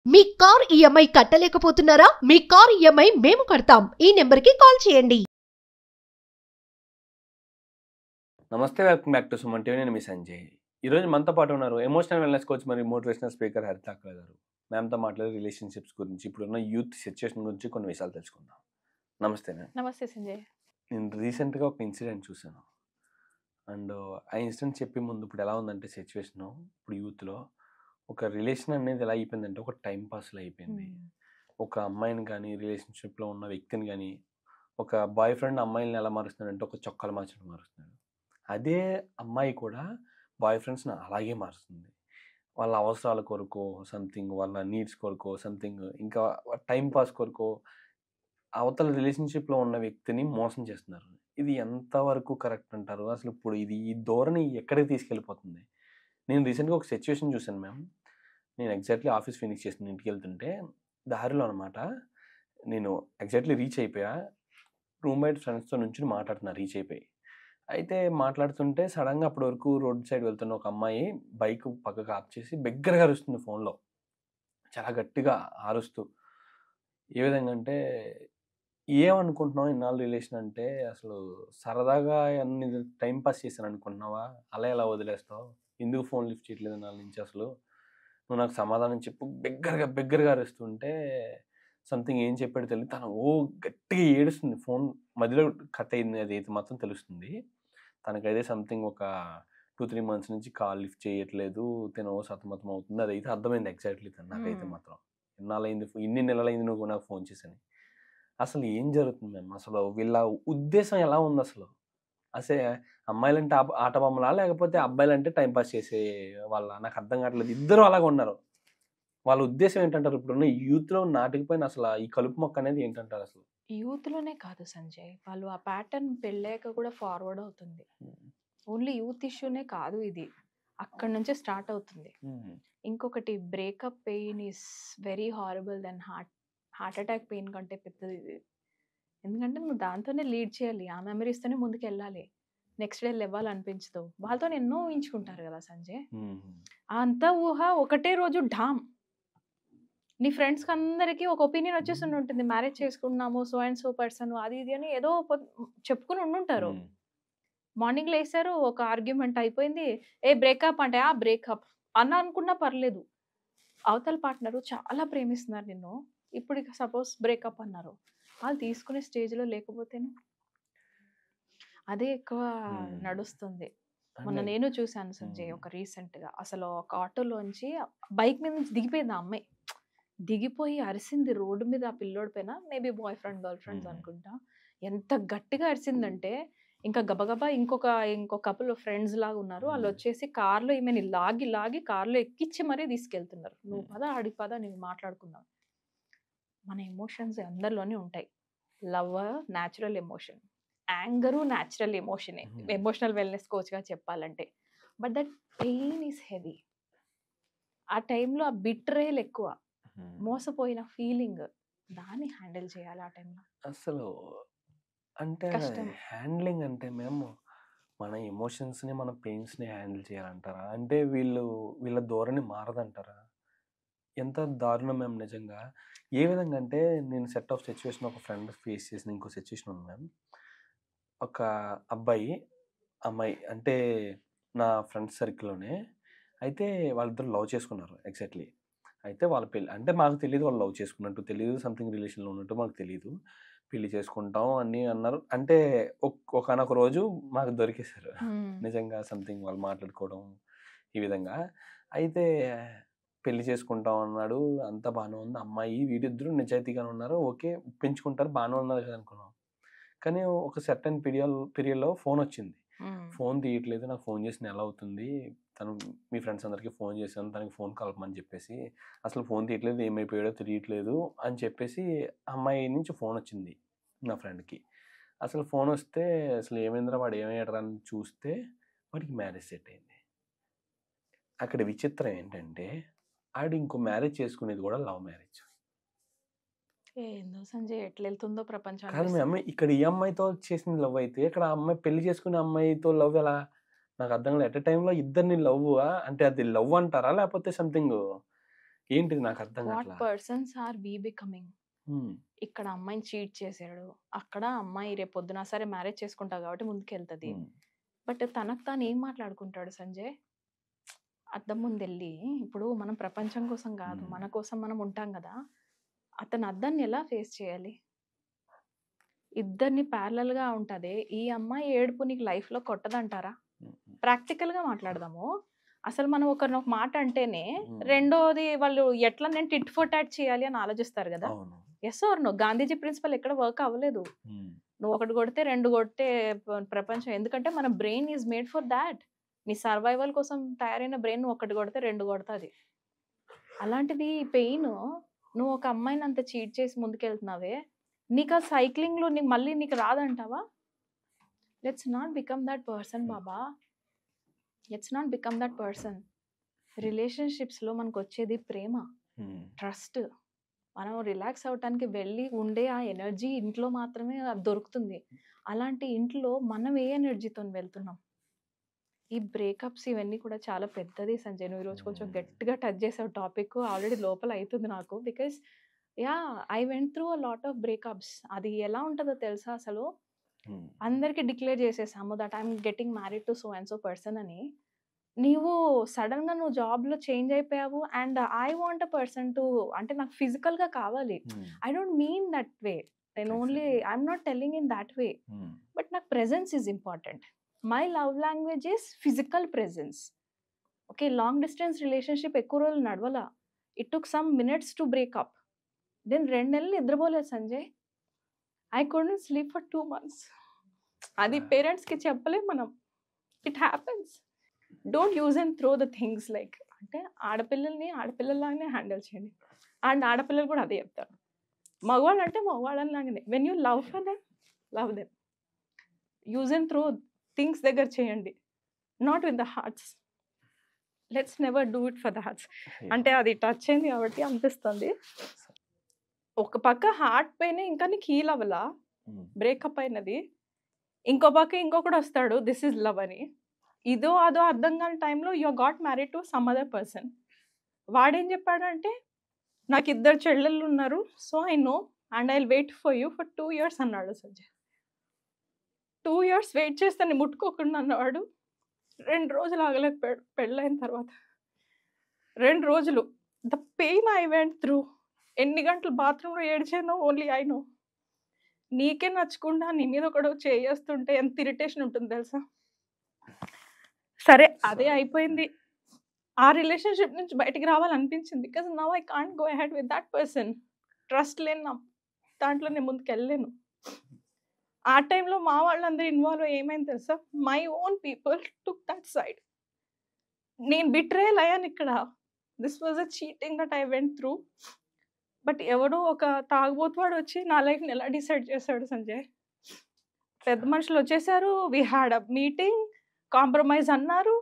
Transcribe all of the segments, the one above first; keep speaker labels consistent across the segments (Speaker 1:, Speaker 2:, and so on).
Speaker 1: మీ car EMI కట్టలేకపోతున్నారా? మీ car EMI మేము కడతాం. ఈ నెంబర్కి కాల్ చేయండి.
Speaker 2: నమస్తే, welcome back to Suman TV. నేను మీ సంజయ్. ఈరోజు మనతో పాటు ఉన్నారు ఎమోషనల్ వెల్నెస్ కోచ్ మరియు మోటివేషనల్ స్పీకర్ హరిత అక్క గారు. మ్యామ్తో మాట్లాడే రిలేషన్షిప్స్ గురించి, ఇప్పుడున్న యూత్ సిచ్యువేషన్ గురించి కొన్ని విషయాలు తెలుసుకుందాం. నమస్తే మ్యామ్.
Speaker 3: నమస్తే సంజయ్.
Speaker 2: నేను రీసెంట్గా ఒక ఇన్సిడెంట్ చూశాను. అండ్ ఆ ఇన్సిడెంట్ చెప్పే ముందు ఇప్పుడు ఎలా ఉందంటే సిచ్యువేషను, ఇప్పుడు యూత్లో ఒక రిలేషన్ అనేది ఎలా అయిపోయిందంటే ఒక టైం పాస్లో అయిపోయింది. ఒక అమ్మాయిని కానీ, రిలేషన్షిప్లో ఉన్న వ్యక్తిని కానీ, ఒక బాయ్ ఫ్రెండ్ అమ్మాయిని ఎలా మారుస్తున్నాడంటే ఒక చొక్కాలు మార్చడం మారుస్తున్నాడు. అదే అమ్మాయి కూడా బాయ్ ఫ్రెండ్స్ని అలాగే మారుస్తుంది. వాళ్ళ అవసరాల కొరకు సంథింగ్, వాళ్ళ నీడ్స్ కొరకు సంథింగ్, ఇంకా టైం పాస్ కొరకు అవతల రిలేషన్షిప్లో ఉన్న వ్యక్తిని మోసం చేస్తున్నారు. ఇది ఎంతవరకు కరెక్ట్ అంటారు? అసలు ఇప్పుడు ఈ ధోరణి ఎక్కడికి తీసుకెళ్ళిపోతుంది? నేను రీసెంట్గా ఒక సిచ్యువేషన్ చూశాను మ్యామ్. నేను ఎగ్జాక్ట్లీ ఆఫీస్ ఫినిష్ చేసిన ఇంటికి వెళ్తుంటే దారిలో అనమాట, నేను ఎగ్జాక్ట్లీ రీచ్ అయిపోయా. రూమ్మేట్ ఫ్రెండ్స్తో నుంచి మాట్లాడుతున్నా రీచ్ అయిపోయి. అయితే మాట్లాడుతుంటే సడన్గా అప్పటి వరకు రోడ్ సైడ్ వెళ్తున్న ఒక అమ్మాయి బైక్ పక్కకు ఆఫ్ చేసి బిగ్గరగా అరుస్తుంది ఫోన్లో, చాలా గట్టిగా అరుస్తూ. ఏ విధంగా అంటే, ఏమనుకుంటున్నావు ఇన్నాళ్ళు రిలేషన్ అంటే, అసలు సరదాగా అన్ని టైం పాస్ చేశాను అనుకుంటున్నావా? అలా ఎలా వదిలేస్తావు? ఎందుకు ఫోన్ లిఫ్ట్ చేయట్లేదు నాలుగు నుంచి? అసలు నువ్వు నాకు సమాధానం చెప్పు. బిగ్గరగా అరుస్తుంటే సంథింగ్ ఏం చెప్పాడు తెలియదు. తను గట్టిగా ఏడుస్తుంది. ఫోన్ మధ్యలో కట్ అయింది, అది అయితే మాత్రం తెలుస్తుంది. తనకైతే సంథింగ్ ఒక 2-3 మంత్స్ నుంచి కాల్ లిఫ్ట్ చేయట్లేదు, తను సతమతం అవుతుంది, అదైతే అర్థమైంది ఎగ్జాక్ట్లీ. తను నాకైతే మాత్రం ఇన్ని నెలలైంది నువ్వు నాకు ఫోన్ చేశాను. అసలు ఏం జరుగుతుంది మ్యామ్? అసలు వీళ్ళ ఉద్దేశం ఎలా ఉంది అసలు? అసలు అమ్మాయిలంటే ఆట బొమ్మలా, లేకపోతే అబ్బాయిలంటే టైంపాస్ చేసే వాళ్ళ? నాకు అర్థం కావట్లేదు. ఇద్దరు అలాగ ఉన్నారు. వాళ్ళ ఉద్దేశం ఏంటంటారు? ఇప్పుడున్న యూత్లో నాటికిపోయిన అసలు ఈ కలుపు మొక్క అనేది ఏంటంటారు అసలు?
Speaker 3: యూత్లోనే కాదు సంజయ్, వాళ్ళు ఆ ప్యాటర్న్ పెళ్ళాక కూడా ఫార్వర్డ్ అవుతుంది. ఓన్లీ యూత్ ఇష్యూనే కాదు ఇది, అక్కడ నుంచే స్టార్ట్ అవుతుంది. ఇంకొకటి, breakup pain is very horrible then heart attack pain కంటే పెద్దది ఇది. ఎందుకంటే నువ్వు దాంతోనే లీడ్ చేయాలి, ఆ మెమరీస్తోనే ముందుకు వెళ్ళాలి. నెక్స్ట్ డే ఇవ్వాలనిపించదు. వాళ్ళతో ఎన్నో ఊహించుకుంటారు కదా సంజయ్. అంత ఊహ ఒకటే రోజు ఢామ్. నీ ఫ్రెండ్స్కి అందరికీ ఒక ఒపీనియన్ వచ్చేసి ఉంటుంది, మ్యారేజ్ చేసుకున్నాము సో అండ్ సో పర్సన్ అది ఇది అని ఏదో చెప్పుకుని ఉండుంటారు. మార్నింగ్ లేసారు, ఒక ఆర్గ్యుమెంట్ అయిపోయింది, బ్రేకప్ అంటే బ్రేకప్ అన్న అనుకున్నా పర్లేదు. అవతల పార్ట్నరు చాలా ప్రేమిస్తున్నారు నిన్ను, ఇప్పుడు ఇక సపోజ్ బ్రేకప్ అన్నారు, వాళ్ళు తీసుకునే స్టేజ్లో లేకపోతేనే అదే ఎక్కువ నడుస్తుంది. మొన్న నేను చూశాను సంజయ్, ఒక రీసెంట్గా అసలు ఒక ఆటోలోంచి బైక్ మీద నుంచి దిగిపోయింది ఆ అమ్మాయి. దిగిపోయి అరిసింది రోడ్డు మీద ఆ పిల్లోడి పైన, maybe boy friend girl friends అనుకుంటా. ఎంత గట్టిగా అరిసిందంటే ఇంకా గబగబా ఇంకో కపుల్ ఫ్రెండ్స్ లాగా ఉన్నారు, వాళ్ళు వచ్చేసి కార్లో ఈమెని లాగి కార్లో ఎక్కించి మరీ తీసుకెళ్తున్నారు. నువ్వు పద ఆడి పద, నేను మాట్లాడుకుందాం. మన ఎమోషన్స్ అందరిలోనే ఉంటాయి. Love natural emotion, anger natural ఎమోషనే, ఎమోషనల్ వెల్నెస్ కోచ్గా చెప్పాలంటే. But that pain is heavy. ఆ టైంలో ఆ బిట్రేల్ ఎక్కువ, మోసపోయిన ఫీలింగ్, దాన్ని హ్యాండిల్ చేయాలి ఆ టైంలో.
Speaker 2: అసలు అంటే హ్యాండ్లింగ్ అంటే మేము మన ఎమోషన్స్ని, మన పెయిన్స్ని హ్యాండిల్ చేయాలంటారా? అంటే వీళ్ళ ధోరణి మారదంటారా? ఎంత దారుణం మేము నిజంగా. ఏ విధంగా అంటే, నేను సెట్ ఆఫ్ సిచ్యువేషన్ ఒక ఫ్రెండ్ ఫేస్ చేసిన ఇంకో సిచ్యువేషన్ ఉంది మ్యామ్. ఒక అమ్మాయి అంటే నా ఫ్రెండ్స్ సర్కిల్లోనే. అయితే వాళ్ళిద్దరు లవ్ చేసుకున్నారు ఎగ్జాక్ట్లీ. అయితే వాళ్ళ పెళ్ళి అంటే మాకు తెలియదు, వాళ్ళు లవ్ చేసుకున్నట్టు తెలియదు, సంథింగ్ రిలేషన్లో ఉన్నట్టు మాకు తెలియదు. పెళ్లి చేసుకుంటాం అని అన్నారు. అంటే ఒకనొక రోజు మాకు దొరికేశారు నిజంగా, సంథింగ్ వాళ్ళు మాట్లాడుకోవడం ఈ విధంగా. అయితే పెళ్లి చేసుకుంటాం అన్నాడు, అంతా బాగానే ఉంది. అమ్మాయి వీడిద్దరు నిజాయితీగానే ఉన్నారు, ఓకే పెంచుకుంటారు, బాగానే ఉన్నారు కదా అనుకున్నాం. కానీ ఒక సర్టన్ పీరియడ్లో ఫోన్ వచ్చింది. ఫోన్ తీయట్లేదు, నాకు ఫోన్ చేసిన ఎలా అవుతుంది, తను మీ ఫ్రెండ్స్ అందరికీ ఫోన్ చేశాను, తనకి ఫోన్ కలపమని చెప్పేసి, అసలు ఫోన్ తీయట్లేదు, ఏమైపోయాడో తెలియట్లేదు అని చెప్పేసి అమ్మాయి నుంచి ఫోన్ వచ్చింది నా ఫ్రెండ్కి. అసలు ఫోన్ వస్తే అసలు ఏమైందిరా, వాడు ఏమయ్యాడరా అని చూస్తే వాడికి మ్యారేజ్ సెట్ అయింది. అక్కడ విచిత్రం ఏంటంటే, ఆడు ఇంకో మ్యారేజ్ చేసుకునేది కూడా లవ్ మ్యారేజ్.
Speaker 3: ఏందో సంజయ్, ఎట్లా వెళ్తుందో ప్రపంచం.
Speaker 2: కానీ మీ అమ్మాయి ఇక్కడ ఈ అమ్మాయితో చేసిన లవ్ అయితే, ఇక్కడ అమ్మాయి పెళ్లి చేసుకునే అమ్మాయితో లవ్ ఎలా? నాకు అర్థం కాలేదు. ఎట్ ఎ టైంలో ఇద్దరిని లవ్ అంటే అది లవ్ అంటారా, లేకపోతే సంథింగ్ ఏంటిది నాకు అర్థం
Speaker 3: వాట్
Speaker 2: కావట్లా.
Speaker 3: Persons are we becoming. ఇక్కడ అమ్మాయిని చీట్ చేసాడు, అక్కడ అమ్మాయి రేపు పొద్దున సరే మ్యారేజ్ చేసుకుంటా కాబట్టి ముందుకెళ్తుంది, బట్ తనకు తాను ఏం మాట్లాడుకుంటాడు సంజయ్? అద్దం ముందు వెళ్ళి, ఇప్పుడు మనం ప్రపంచం కోసం కాదు మన కోసం మనం ఉంటాం కదా, అతను అద్దాన్ని ఎలా ఫేస్ చేయాలి? ఇద్దరిని ప్యారలల్ గా ఉంటది. ఈ అమ్మాయి ఏడుపు నీకు లైఫ్ లో కొట్టదంటారా? ప్రాక్టికల్ గా మాట్లాడదాము. అసలు మనం ఒకరిని ఒక మాట అంటేనే రెండోది వాళ్ళు ఎట్లా నేను టిట్ ఫర్ టాట్ చేయాలి అని ఆలోచిస్తారు కదా. Yes or no? Gandhiji principle ఎక్కడ వర్క్ అవ్వలేదు. నువ్వు ఒకటి కొడితే రెండు కొట్టే ప్రపంచం. ఎందుకంటే మన brain is made for that. నీ సర్వైవల్ కోసం తయారైన బ్రెయిన్ నువ్వు ఒకటి కొడితే రెండు కొడుతుంది. అలాంటిది పెయిన్ నువ్వు ఒక అమ్మాయిని అంత చీట్ చేసి ముందుకెళ్తున్నావే, నీకు ఆ సైక్లింగ్లో మళ్ళీ నీకు రాదంటావా? Let's not become that person బాబా. Let's not become that person. రిలేషన్షిప్స్లో మనకు వచ్చేది ప్రేమ, ట్రస్ట్. మనం రిలాక్స్ అవటానికి వెళ్ళి ఉండే ఆ ఎనర్జీ ఇంట్లో మాత్రమే దొరుకుతుంది. అలాంటి ఇంట్లో మనం ఏ ఎనర్జీతో వెళ్తున్నాం? ఈ బ్రేకప్స్ ఇవన్నీ కూడా చాలా పెద్దది సంజయ్. నువ్వు ఈరోజు కొంచెం గట్టిగా టచ్ చేసావు టాపిక్. ఆల్రెడీ లోపల అవుతుంది నాకు. Because yeah, I went through a lot of breakups. అది ఎలా ఉంటుందో తెలుసా? అసలు అందరికి డిక్లేర్ చేసేసాము that I'm getting married to so and so person అని. నీవు సడన్ గా నువ్వు జాబ్ లో చేంజ్ అయిపోయావు and I want a person to, అంటే నాకు ఫిజికల్ గా కావాలి. I don't mean that way. నేను only I'm not telling in that way, but నాకు presence is important. My love language is physical presence. Okay, long distance relationship ఎక్కువ రోజులు నడవలా. It took some minutes to breakup. Then 2 నెలలు నిద్రపోలేదు Sanjay. I couldn't sleep for 2 months. అది పేరెంట్స్కి చెప్పలేం మనం. It happens. Don't use and throw the things like, అంటే ఆడపిల్లల్ని ఆడపిల్లలాగానే హ్యాండిల్ చేయండి. అండ్ ఆడపిల్లలు కూడా అదే చెప్తారు. మగవాళ్ళు అంటే మగవాళ్ళలాగానే. When you love for them, love them. Use and throw things దగ్గర చేయండి, not with the hearts. Let's never do it for the hearts. అంటే అది టచ్ అయింది కాబట్టి అనిపిస్తుంది. ఒక పక్క హార్ట్ పెయిన్ ఇంకా నీకు హీల్ అవ్వలా, బ్రేకప్ అయినది. ఇంకో పక్క ఇంకొకటి వస్తాడు దిస్ ఈజ్ లవ్ అని. ఇదో అదో అర్థం కాని టైంలో you got married to some other person. వాడేం చెప్పాడంటే నాకు 2 చెల్లెళ్ళు ఉన్నారు, so I know and I will wait for you for 2 years అన్నాడు సంజయ్. 2 years వెయిట్ చేస్తాను ముట్టుకోకుండా అన్నవాడు 2 రోజులు ఆగలేకపోయాడు పెళ్ళైన తర్వాత. 2 రోజులు the pain I went through. ఎన్ని గంటలు బాత్రూంలో ఏడ్చానో ఓన్లీ ఐ నో. నీకే నచ్చకుండా నీ మీద ఒకడు చేస్తుంటే ఎంత ఇరిటేషన్ ఉంటుంది తెలుసా? సరే అదే అయిపోయింది. ఆ రిలేషన్షిప్ నుంచి బయటికి రావాలనిపించింది. Because now I can't go ahead with that person. Trust లేను దాంట్లో, నేను ముందుకు వెళ్ళలేను. ఆ టైంలో మా వాళ్ళందరూ ఇన్వాల్వ్ ఏమైంది తెలుసా? My own people took that side. నేను బిట్రేయల్ అయ్యాను ఇక్కడ. This was a cheating that I went through. But ఎవడో ఒక తాగుబోతువాడు వచ్చి నా లైఫ్ని ఎలా డిసైడ్ చేశాడు సంజయ్? పెద్ద మనుషులు వచ్చేసారు, we had a meeting, compromise అన్నారు.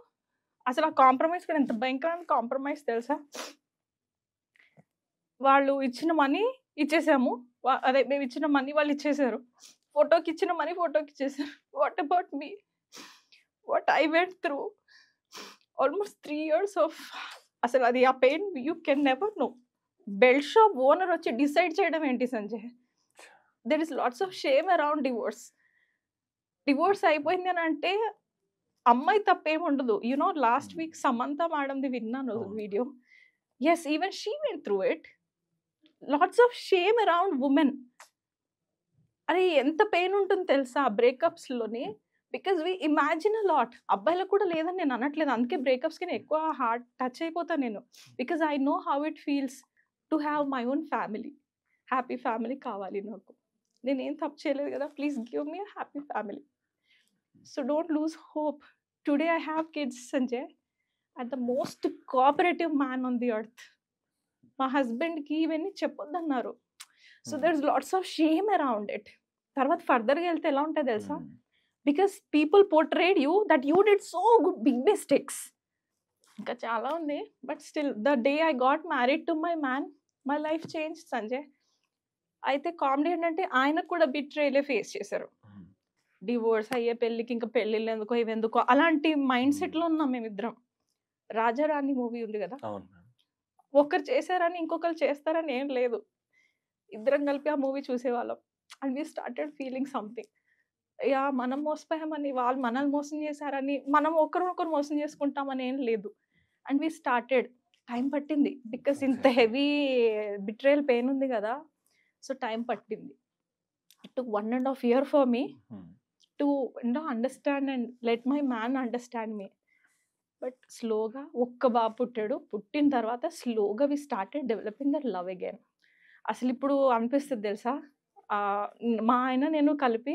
Speaker 3: అసలు ఆ కాంప్రమైజ్ కూడా ఎంత భయంకరమైన కాంప్రమైజ్ తెలుసా? వాళ్ళు ఇచ్చిన మనీ ఇచ్చేసాము, అదే మేము ఇచ్చిన మనీ వాళ్ళు ఇచ్చేసారు. ఫోటోకి ఇచ్చిన మనీ ఫోటోకి ఇచ్చేసారు. What about me? What I went through almost 3 years of, అసలు అది ఆ pain you can never know. Belt shop owner వచ్చి డిసైడ్ చేయడం ఏంటి Sanjay? There is lots of shame around divorce. Divorce అయిపోయింది అని అంటే అమ్మాయి తప్పేం ఉండదు. యునో లాస్ట్ వీక్ సమంత మేడంది విన్నాను video. Yes, even she went through it. Lots of shame around women. అరే ఎంత పెయిన్ ఉంటుంది తెలుసా బ్రేకప్స్లోని? Because we imagine a lot. అబ్బాయిలకు కూడా లేదని నేను అనట్లేదు, అందుకే బ్రేకప్స్కి ఎక్కువ హార్ట్ టచ్ అయిపోతాను నేను. Because I know how it feels to have my own family. Happy family కావాలి నాకు. నేనేం తప్పు చేయలేదు కదా, please give me a happy family. So don't lose hope. Today I have kids Sanjay and the most cooperative man on the earth. మా హస్బెండ్కి ఇవన్నీ చెప్పొద్దన్నారు. So there is lots of shame around it. తర్వాత ఫర్దర్గా వెళ్తే ఎలా ఉంటుంది తెలుసా? Because people portrayed you that you did so good big mistakes. ఇంకా చాలా ఉంది, but still the day I got married to my man, my life change Sanjay. అయితే కామెడీ ఏంటంటే ఆయనకు కూడా బిట్రేలే ఫేస్ చేశారు. డివోర్స్ అయ్యే పెళ్ళికి ఇంకా పెళ్ళిళ్ళు ఎందుకో ఇవెందుకో అలాంటి మైండ్ సెట్లో ఉన్నాం మేమిద్దరం. రాజారాణి మూవీ ఉంది కదా, ఒకరు చేశారని ఇంకొకరు చేస్తారని ఏం లేదు. ఇద్దరం కలిపి ఆ మూవీ చూసేవాళ్ళం. And we started feeling something. Yeah! మనం మోసపోయామని, వాళ్ళు మనల్ని మోసం చేశారని, మనం ఒకరినొకరు మోసం చేసుకుంటామని ఏం లేదు. And we started. టైం పట్టింది. బికాస్ ఇంత హెవీ బిట్రేయల్ పెయిన్ ఉంది కదా! సో, టైం పట్టింది. It took 1.5 year for me to understand and let my man understand me. But స్లోగా ఒక్క బాబు పుట్టాడు. పుట్టిన తర్వాత స్లోగా we started developing that love again. అసలిప్పుడు అనిపిస్తది తెలుసా? మా ఆయన నేను కలిపి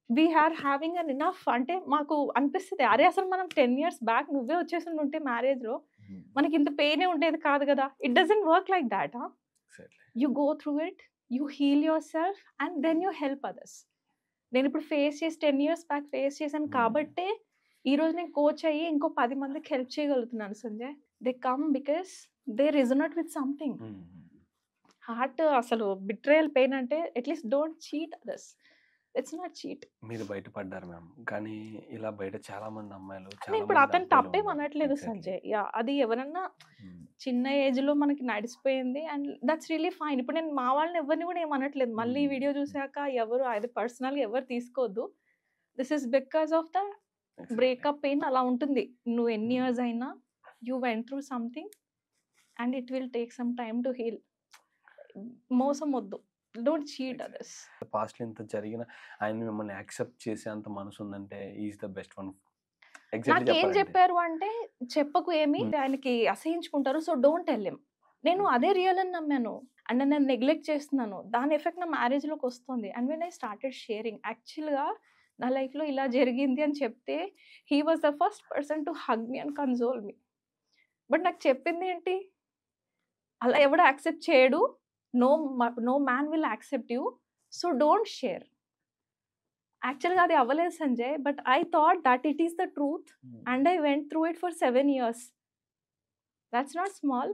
Speaker 3: we are having an enough. అంటే మాకు అనిపిస్తది, అరే అసలు మనం 10 years బ్యాక్ నువ్వే వచ్చేసుండుంటే మ్యారేజ్‌లో మనకి ఇంత పెయినే ఉండేది కాదు కదా! It doesn't work like that. You go through it, you heal yourself and then you help others. నేను ఇప్పుడు ఫేస్ చేసి 10 years బ్యాక్ ఫేస్ చేశాను కాబట్టే ఈరోజు నేను కోచ్ అయ్యి ఇంకో 10 మందికి హెల్ప్ చేయగలుగుతున్నాను Sanjay. They come because they resonate with something. Heart అసలు బిట్రేయల్ పెయిన్ అంటే at least don't cheat others. It's not cheat.
Speaker 2: మీరు బయటపడ్డారు మ్యామ్. కానీ ఇలా బయట చాలా మంది అమ్మాయిలు,
Speaker 3: నేను
Speaker 2: చాలా
Speaker 3: ఇప్పుడు
Speaker 2: మంది
Speaker 3: అతను
Speaker 2: అబ్బాయిలు
Speaker 3: తప్పేం
Speaker 2: ఉన్నారు.
Speaker 3: అనట్లేదు
Speaker 2: ఎగ్జాక్ట్లీ.
Speaker 3: సంజయ్. యాహ్! అది ఎవరన్నా చిన్న ఏజ్‌లో మనకి నడిసిపోయింది అండ్ దట్స్ రియల్లీ ఫైన్. ఇప్పుడు నేను మా వాళ్ళని ఎవరిని కూడా ఏమనట్లేదు. మళ్ళీ ఈ వీడియో చూసాక ఎవరు అది పర్సనల్‌గా ఎవరు తీసుకోవద్దు. This is because of the breakup pain అలా ఉంటుంది. నువ్వు ఎన్ని ఇయర్స్ అయినా you went through something and it will take some time to heal. మోసం వద్దు. Don't cheat others.
Speaker 2: పాస్ట్‌లో ఇంత జరిగిన ఆయన మిమ్మల్ని యాక్సెప్ట్ చేసే అంత మనసు ఉందంటే he is the best one. Exactly
Speaker 3: నాకేం
Speaker 2: చెప్పాలంటే.
Speaker 3: చెప్పారు అంటే, చెప్పకు ఏమి, ఆయనకి అసహించుకుంటారు. So don't tell him. నేను అదే రియల్ అని నమ్మాను. అండ్ నేను నెగ్లెక్ట్ చేస్తున్నాను. దాని ఎఫెక్ట్ నా మ్యారేజ్‌లోకి వస్తుంది. And when I started sharing, యాక్చువల్‌గా నా లైఫ్‌లో ఇలా జరిగింది అని చెప్తే he was the first person to hug me and console me. But నాకు చెప్పింది ఏంటి? అలా ఎవడు యాక్సెప్ట్ చేయడు. No man will accept you. So don't share. యాక్చువల్‌గా అది అవ్వలేదు Sanjay. But I thought that it is the truth and I went through it for 7 years. That's not small.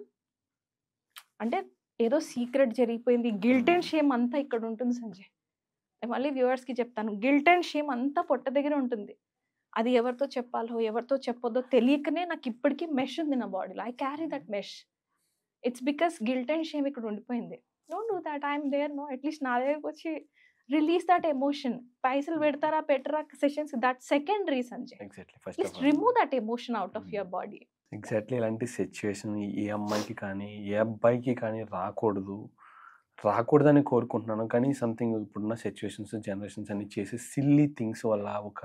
Speaker 3: అంటే ఏదో సీక్రెట్ జరిగిపోయింది. గిల్ట్ అండ్ షేమ్ అంతా ఇక్కడ ఉంటుంది సంజయ్. నేను మళ్ళీ వ్యూవర్స్‌కి చెప్తాను. గిల్ట్ అండ్ షేమ్ అంతా పొట్ట దగ్గర ఉంటుంది. అది ఎవరితో చెప్పాలో, ఎవరితో చెప్పొద్దో తెలియకనే నాకు ఇప్పటికీ మెష్ ఉంది నా బాడీలో. I carry that mesh. It's because guilt and shame ఇక్కడ ఉండిపోయింది. Don't do that. I am there no. At least నా దగ్గరికి వచ్చి రిలీజ్ దట్ ఎమోషన్. పైసలు పెడతారా పెట్టరా sessions that secondary Sanjay.
Speaker 2: Exactly. First
Speaker 3: at least
Speaker 2: of all
Speaker 3: remove that emotion out of your body.
Speaker 2: Exactly ఇలాంటి situation ఏ అమ్మాయికి కానీ ఏ అబ్బాయికి కానీ రాకూడదని కోరుకుంటున్నాను. కానీ సంథింగ్ ఇప్పుడున్న సిచ్యువేషన్స్, జనరేషన్స్ అన్ని చేసే సిల్లీ థింగ్స్ వల్ల ఒక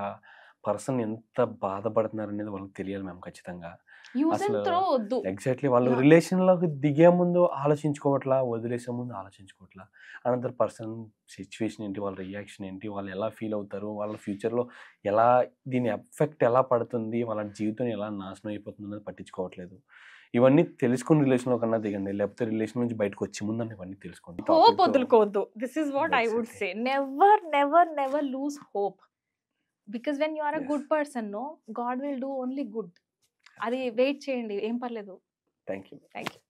Speaker 2: పర్సన్ ఎంత బాధపడుతున్నారు అనేది వాళ్ళకి తెలియాలి మ్యామ్ ఖచ్చితంగా.
Speaker 3: యూజ్ అండ్
Speaker 2: అసలు
Speaker 3: త్రో వద్దు.
Speaker 2: ఎగ్జాక్ట్లీ వాళ్ళు
Speaker 3: Yeah.
Speaker 2: రిలేషన్లోకి దిగే ముందు ఆలోచించుకోవట్లా, వదిలేసే ముందు ఆలోచించుకోవట్లా. అనదర్ పర్సన్ సిచ్యువేషన్ ఏంటి, వాళ్ళ రియాక్షన్ ఏంటి, వాళ్ళు ఎలా ఫీల్ అవుతారు, వాళ్ళ ఫ్యూచర్లో ఎలా దీని ఎఫెక్ట్ ఎలా పడుతుంది, వాళ్ళ జీవితం ఎలా నాశనం అయిపోతుంది అనేది పట్టించుకోవట్లేదు. ఇవన్నీ తెలుసుకుని రిలేషన్లో కన్నా దిగండి. లేకపోతే రిలేషన్ నుంచి బయటకు వచ్చే ముందు అన్ని ఇవన్నీ తెలుసుకోండి.
Speaker 3: హోప్ వదులుకోవద్దు. This is what I would say. Never lose hope. Because when you are a
Speaker 2: Yes.
Speaker 3: Good person, no, God will do only good. అది వెయిట్ చేయండి, ఏం పర్లేదు.
Speaker 2: Thank you.
Speaker 3: Thank you.